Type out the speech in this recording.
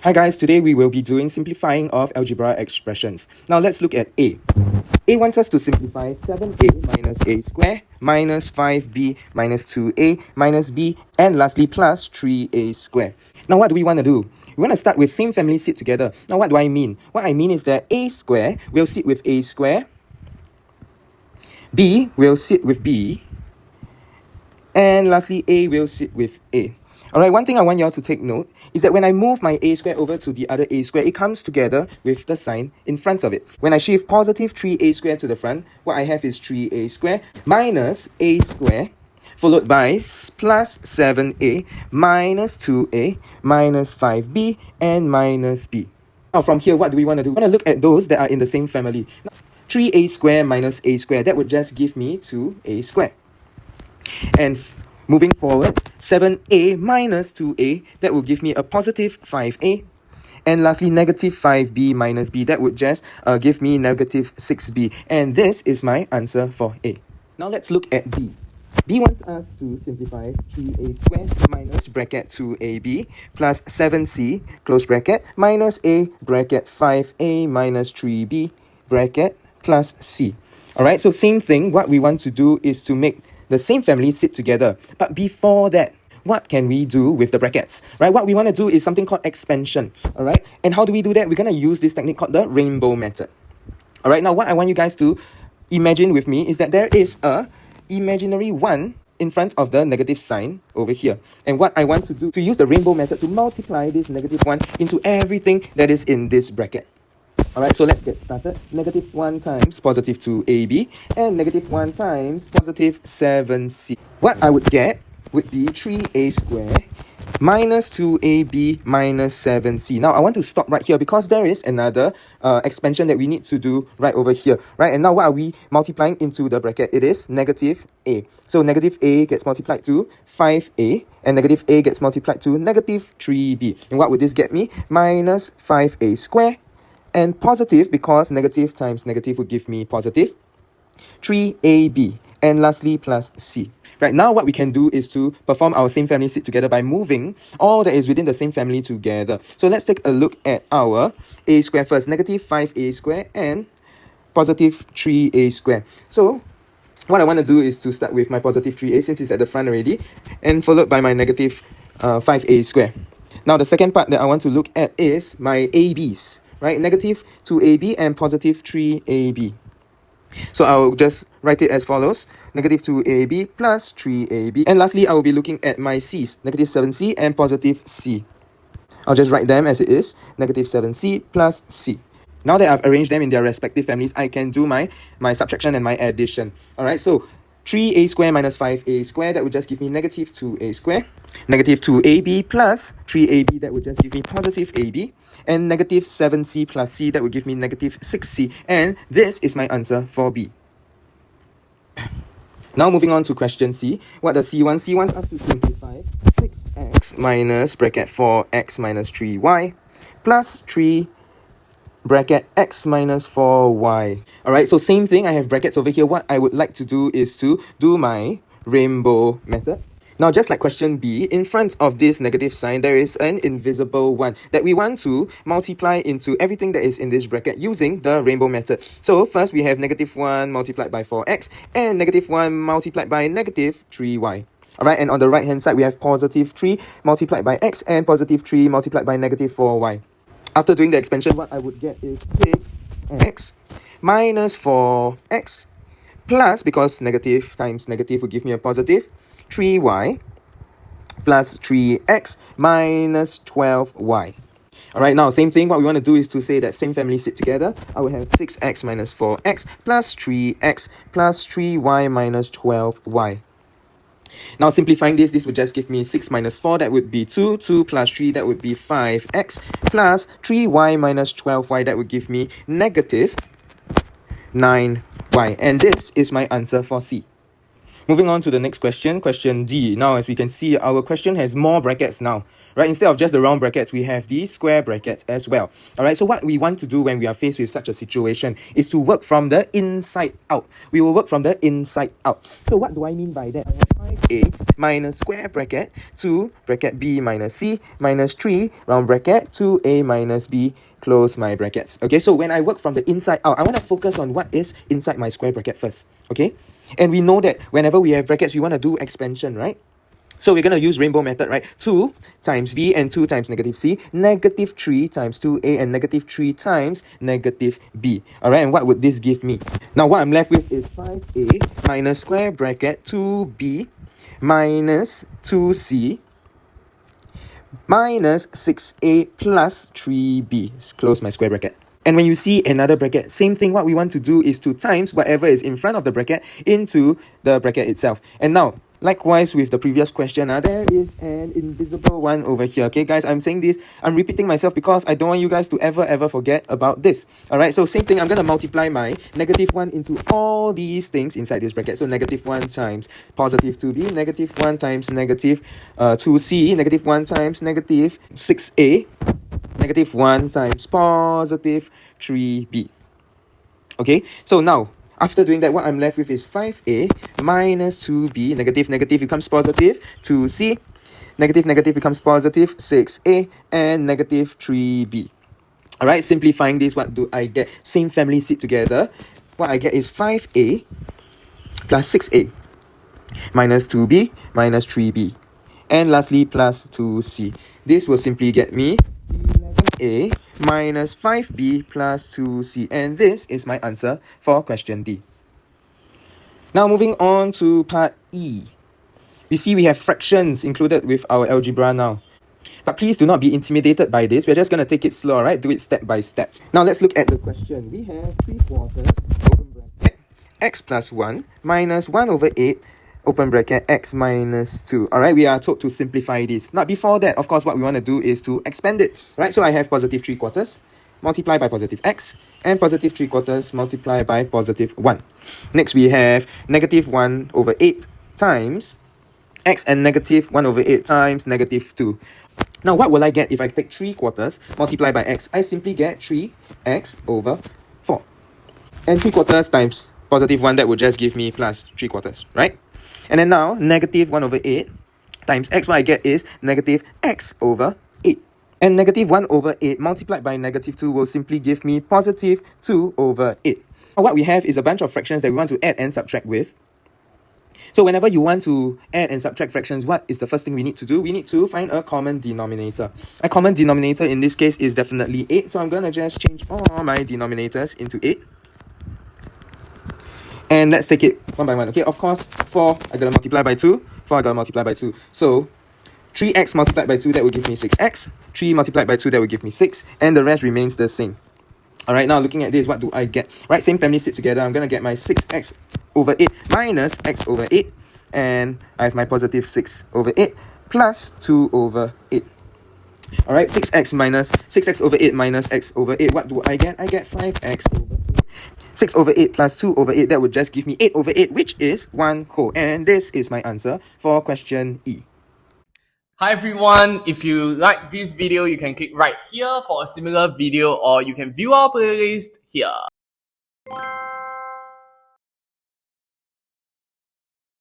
Hi guys, today we will be doing simplifying of algebra expressions. Now let's look at A. A wants us to simplify 7a minus a square minus 5b minus 2a minus b and lastly plus 3a square. Now what do we want to do? We want to start with same family sit together. Now what do I mean? What I mean is that a square will sit with a square, b will sit with b, and lastly a will sit with a. Alright, one thing I want you all to take note is that when I move my a square over to the other a square, it comes together with the sign in front of it. When I shift positive 3a square to the front, what I have is 3a square minus a square followed by plus 7a minus 2a minus 5b and minus b. Now from here, what do we want to do? We want to look at those that are in the same family. Now, 3a square minus a square, that would just give me 2a square. And moving forward, 7a minus 2a, that will give me a positive 5a. And lastly, negative 5b minus b, that would just give me negative 6b. And this is my answer for A. Now let's look at B. B wants us to simplify 3a squared minus bracket 2ab plus 7c close bracket minus a bracket 5a minus 3b bracket plus c. Alright, so same thing, what we want to do is to make the same family sit together. But before that, what can we do with the brackets? Right? What we want to do is something called expansion. Alright? And how do we do that? We're going to use this technique called the rainbow method. Alright, now what I want you guys to imagine with me is that there is a imaginary 1 in front of the negative sign over here. And what I want to do to use the rainbow method to multiply this negative 1 into everything that is in this bracket. Alright, so let's get started. Negative 1 times positive 2ab and negative 1 times positive 7c. What I would get would be 3a squared minus 2ab minus 7c. Now, I want to stop right here because there is another expansion that we need to do right over here. Right, and now what are we multiplying into the bracket? It is negative a. So negative a gets multiplied to 5a and negative a gets multiplied to negative 3b. And what would this get me? Minus 5a squared. And positive, because negative times negative would give me positive 3ab. And lastly, plus c. Right, now what we can do is to perform our same family sit together by moving all that is within the same family together. So let's take a look at our a square first. Negative 5a square and positive 3a square. So what I want to do is to start with my positive 3a since it's at the front already, and followed by my negative 5a square. Now the second part that I want to look at is my ab's. Right, negative 2ab and positive 3ab. So I'll just write it as follows. Negative 2ab plus 3ab. And lastly, I will be looking at my c's. Negative 7c and positive c. I'll just write them as it is. Negative 7c plus c. Now that I've arranged them in their respective families, I can do my subtraction and my addition. Alright, so 3a squared minus 5a squared, that would just give me negative 2a squared. Negative 2ab plus 3ab, that would just give me positive ab. And negative 7c plus c, that would give me negative 6c. And this is my answer for B. Now moving on to question C. What does C want? C wants us to simplify 6x minus bracket 4x minus 3y plus 3 bracket x minus 4y. Alright, so same thing, I have brackets over here. What I would like to do is to do my rainbow method. Now, just like question B, in front of this negative sign, there is an invisible 1 that we want to multiply into everything that is in this bracket using the rainbow method. So, first we have negative 1 multiplied by 4x and negative 1 multiplied by negative 3y. Alright, and on the right hand side, we have positive 3 multiplied by x and positive 3 multiplied by negative 4y. After doing the expansion, what I would get is 6x minus 4x plus, because negative times negative would give me a positive, 3y plus 3x minus 12y. Alright, now same thing, what we want to do is to say that same family sit together. I will have 6x minus 4x plus 3x plus 3y minus 12y. Now simplifying this would just give me 6 minus 4, that would be 2, 2 plus 3, that would be 5x, plus 3y minus 12y, that would give me negative 9y. And this is my answer for C. Moving on to the next question, question D. Now, as we can see, our question has more brackets now. right? Instead of just the round brackets, we have these square brackets as well. All right, so what we want to do when we are faced with such a situation is to work from the inside out. We will work from the inside out. So what do I mean by that? I have 5a minus square bracket 2 bracket b minus c minus 3 round bracket 2a minus b close my brackets. Okay, so when I work from the inside out, I want to focus on what is inside my square bracket first. Okay, and we know that whenever we have brackets, we want to do expansion, right? So we're going to use rainbow method, right? 2 times b and 2 times negative c, negative 3 times 2a and negative 3 times negative b. All right, and what would this give me? Now, what I'm left with is 5a minus square bracket 2b minus 2c minus 6a plus 3b. Close my square bracket. And when you see another bracket, same thing, what we want to do is to times whatever is in front of the bracket into the bracket itself. And now, likewise with the previous question, there is an invisible one over here. Okay, guys, I'm saying this, I'm repeating myself because I don't want you guys to ever forget about this. All right, so same thing, I'm going to multiply my negative 1 into all these things inside this bracket. So negative 1 times positive 2b, negative 1 times negative 2c, negative 1 times negative 6a, negative 1 times positive 3b. Okay, so now, after doing that, what I'm left with is 5a minus 2b, negative, negative becomes positive, 2c, negative, negative becomes positive, 6a, and negative 3b. Alright, simplifying this, what do I get? Same family sit together. What I get is 5a plus 6a minus 2b minus 3b. And lastly, plus 2c. This will simply get me 11a minus 5b plus 2c. And this is my answer for question D. Now moving on to part E. We see we have fractions included with our algebra now. But please do not be intimidated by this. We're just going to take it slow, alright? Do it step by step. Now let's look at the question. We have 3 quarters, open bracket, x plus 1 minus 1 over 8, open bracket, x minus 2. Alright, we are told to simplify this. Now before that, of course, what we want to do is to expand it. Right, so I have positive 3 quarters multiplied by positive x and positive 3 quarters multiplied by positive 1. Next, we have negative 1 over 8 times x and negative 1 over 8 times negative 2. Now, what will I get if I take 3 quarters multiplied by x? I simply get 3x over 4. And 3 quarters times positive 1, that would just give me plus 3 quarters, right? And then now, negative 1 over 8 times x, what I get is negative x over 8. And negative 1 over 8 multiplied by negative 2 will simply give me positive 2 over 8. Now, what we have is a bunch of fractions that we want to add and subtract with. So whenever you want to add and subtract fractions, what is the first thing we need to do? We need to find a common denominator. A common denominator in this case is definitely 8. So I'm going to just change all my denominators into 8. And let's take it one by one. Okay, of course, 4, I gotta multiply by 2. 4, I gotta multiply by 2. So 3x multiplied by 2, that will give me 6x. 3 multiplied by 2, that will give me 6. And the rest remains the same. Alright, now looking at this, what do I get? Right, same family sit together. I'm going to get my 6x over 8 minus x over 8. And I have my positive 6 over 8 plus 2 over 8. Alright, 6x over 8 minus x over 8. What do I get? I get 5x over 8. 6 over 8 plus 2 over 8, that would just give me 8 over 8, which is 1 whole. And this is my answer for question E. Hi everyone, if you like this video, you can click right here for a similar video or you can view our playlist here.